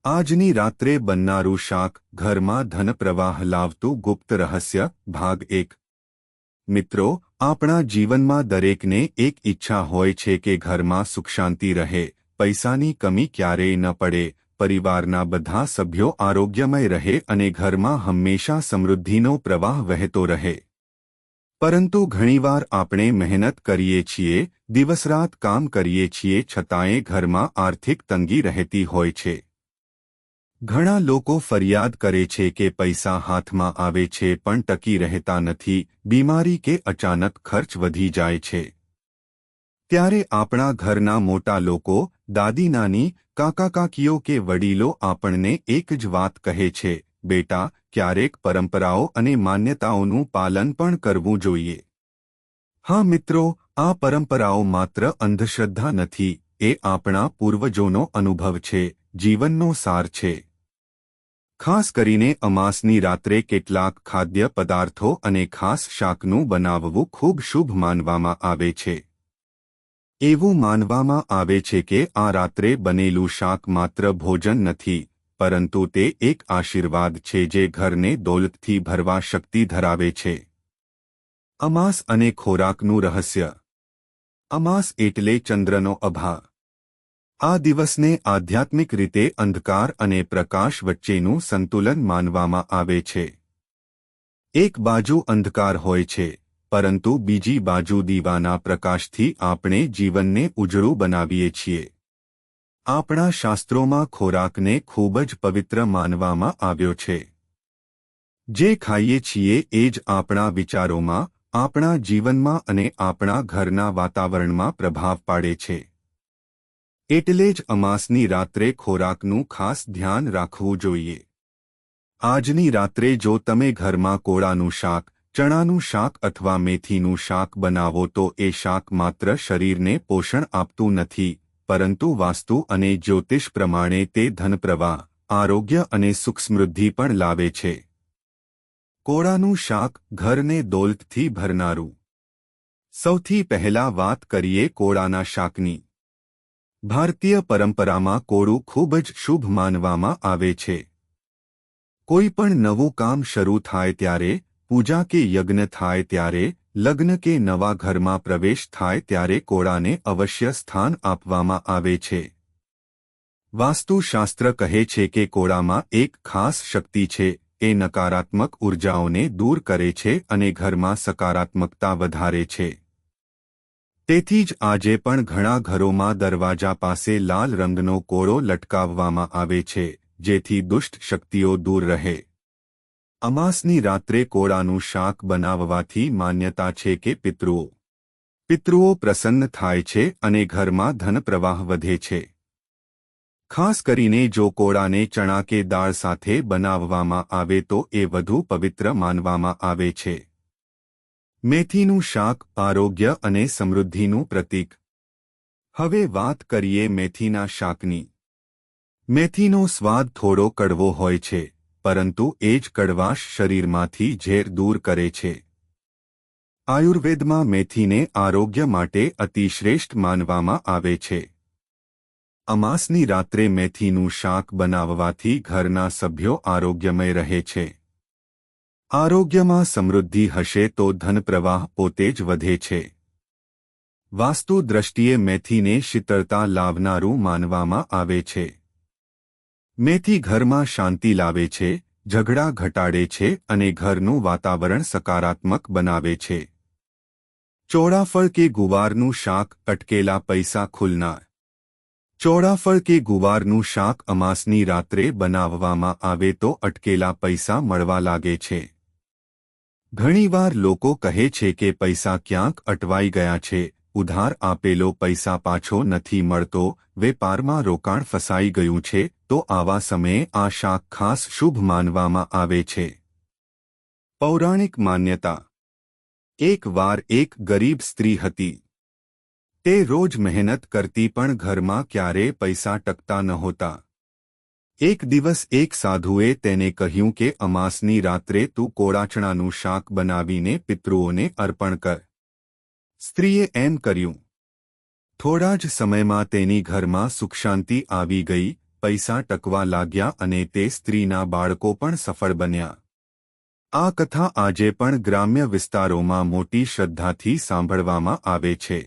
આજની રાત્રે બનનારું શાક ઘરમાં ધનપ્રવાહ લાવતું ગુપ્ત રહસ્ય ભાગ 1। મિત્રો, આપણા જીવનમાં દરેકને એક ઈચ્છા હોય છે કે ઘરમાં સુખ શાંતિ રહે, પૈસાની કમી ક્યારેય ન પડે, પરિવારના બધા સભ્યો આરોગ્યમય રહે અને ઘરમાં હંમેશા સમૃદ્ધિનો પ્રવાહ વહેતો રહે। પરંતુ ઘણીવાર આપણે મહેનત કરીએ છીએ, દિવસરાત કામ કરીએ છીએ, છતાંય ઘરમાં આર્થિક તંગી રહેતી હોય છે। ઘણા લોકો ફરિયાદ કરે છે કે પૈસા હાથમાં આવે છે પણ ટકી રહેતા નથી, બીમારી કે અચાનક ખર્ચ વધી જાય છે। ત્યારે આપણા ઘરના મોટા લોકો, દાદી નાની, કાકા કાકીઓ કે વડીલો આપણને એક જ વાત કહે છે, બેટા, ક્યારેક પરંપરાઓ અને માન્યતાઓનું પાલન પણ કરવું જોઈએ। હા મિત્રો, આ પરંપરાઓ માત્ર અંધશ્રદ્ધા નથી, એ આપણા પૂર્વજોનો અનુભવ છે, જીવનનો સાર છે। ખાસ કરીને અમાસની રાત્રે કેટલાક ખાદ્ય પદાર્થો અને ખાસ શાકનું બનાવવું ખૂબ શુભ માનવામાં આવે છે। એવું માનવામાં આવે છે કે આ રાત્રે બનેલું શાક માત્ર ભોજન નથી, પરંતુ તે એક આશીર્વાદ છે જે ઘરને દોલતથી ભરવા શક્તિ ધરાવે છે। અમાસ અને ખોરાકનું રહસ્ય। અમાસ એટલે ચંદ્રનો અભા। આ દિવસને આધ્યાત્મિક રીતે અંધકાર અને પ્રકાશ વચ્ચેનું સંતુલન માનવામાં આવે છે। એક બાજુ અંધકાર હોય છે, પરંતુ બીજી બાજુ દીવાના પ્રકાશથી આપણે જીવનને ઉજળું બનાવીએ છીએ। આપણા શાસ્ત્રોમાં ખોરાકને ખૂબ જ પવિત્ર માનવામાં આવ્યો છે। જે ખાઈએ છીએ એ જ આપણા વિચારોમાં, આપણા જીવનમાં અને આપણા ઘરના વાતાવરણમાં પ્રભાવ પાડે છે। એટલે જ અમાસની રાત્રે ખોરાકનું ખાસ ધ્યાન રાખવું જોઈએ। આજની રાત્રે જો તમે ઘરમાં કોળાનું શાક, ચણાનું શાક અથવા મેથીનું શાક બનાવો તો એ શાક માત્ર શરીરને પોષણ આપતું નથી, પરંતુ વાસ્તુ અને જ્યોતિષ પ્રમાણે તે ધનપ્રવાહ, આરોગ્ય અને સુખ સમૃદ્ધિ પણ લાવે છે। કોળાનું શાક ઘરને દોલતથી ભરનારું। સૌથી પહેલા વાત કરીએ કોળાના શાકની। ભારતીય પરંપરામાં કોળું ખૂબ જ શુભ માનવામાં આવે છે। કોઈ પણ નવું કામ શરૂ થાય ત્યારે, પૂજા કે યજ્ઞ થાય ત્યારે, લગ્ન કે નવા ઘરમાં પ્રવેશ થાય ત્યારે કોળાને અવશ્ય સ્થાન આપવામાં આવે છે। વાસ્તુશાસ્ત્ર કહે છે કે કોળામાં એક ખાસ શક્તિ છે, એ નકારાત્મક ઉર્જાઓને દૂર કરે છે અને ઘરમાં સકારાત્મકતા વધારે છે। તેથી જ આજે પણ ઘણા ઘરોમાં દરવાજા પાસે લાલ રંગનો કોળો લટકાવવામાં આવે છે, જેથી દુષ્ટ શક્તિઓ દૂર રહે। અમાસની રાત્રે કોળાનું શાક બનાવવાથી માન્યતા છે કે પિતૃઓ પ્રસન્ન થાય છે અને ઘરમાં ધનપ્રવાહ વધે છે। ખાસ કરીને જો કોળાને ચણા કે દાળ સાથે બનાવવામાં આવે તો એ વધુ પવિત્ર માનવામાં આવે છે। મેથીનું શાક આરોગ્ય અને સમૃદ્ધિનું પ્રતીક। હવે વાત કરીએ મેથીના શાકની। મેથીનો સ્વાદ થોડો કડવો હોય છે, પરંતુ એ જ કડવાશ શરીરમાંથી ઝેર દૂર કરે છે। આયુર્વેદમાં મેથીને આરોગ્ય માટે અતિશ્રેષ્ઠ માનવામાં આવે છે। અમાસની રાત્રે મેથીનું શાક બનાવવાથી ઘરના સભ્યો આરોગ્યમય રહે છે। આરોગ્યમાં સમૃદ્ધિ હશે તો ધનપ્રવાહ પોતે જ વધે છે। વાસ્તુ દ્રષ્ટિએ મેથીને શીતળતા લાવનારું માનવામાં આવે છે। મેથી ઘરમાં શાંતિ લાવે છે, ઝઘડા ઘટાડે છે અને ઘરનું વાતાવરણ સકારાત્મક બનાવે છે। ચોળાફળ કે ગુવારનું શાક અટકેલા પૈસા ખુલનાર। ચોળાફળ કે ગુવારનું શાક અમાસની રાત્રે બનાવવામાં આવે તો અટકેલા પૈસા મળવા લાગે છે। ઘણીવાર લોકો કહે છે કે પૈસા ક્યાંક અટવાઈ ગયા છે, ઉધાર આપેલો પૈસા પાછો નથી મળતો, વેપારમાં રોકાણ ફસાઈ ગયું છે, તો આવા સમયે આ શાક ખાસ શુભ માનવામાં આવે છે। પૌરાણિક માન્યતા। એક વાર એક ગરીબ સ્ત્રી હતી। તે રોજ મહેનત કરતી પણ ઘરમાં ક્યારેય પૈસા ટકતા નહોતા। એક દિવસ એક સાધુએ તેને કહ્યું કે અમાસની રાત્રે તું કોળાચણાનું શાક બનાવીને પિતૃઓને અર્પણ કર। સ્ત્રીએ એમ કર્યું। થોડા જ સમયમાં તેની ઘરમાં સુખશાંતિ આવી ગઈ, પૈસા ટકવા લાગ્યા અને તે સ્ત્રીના બાળકો પણ સફળ બન્યા. આ કથા આજે પણ ગ્રામ્ય વિસ્તારોમાં મોટી શ્રદ્ધાથી સાંભળવામાં આવે છે.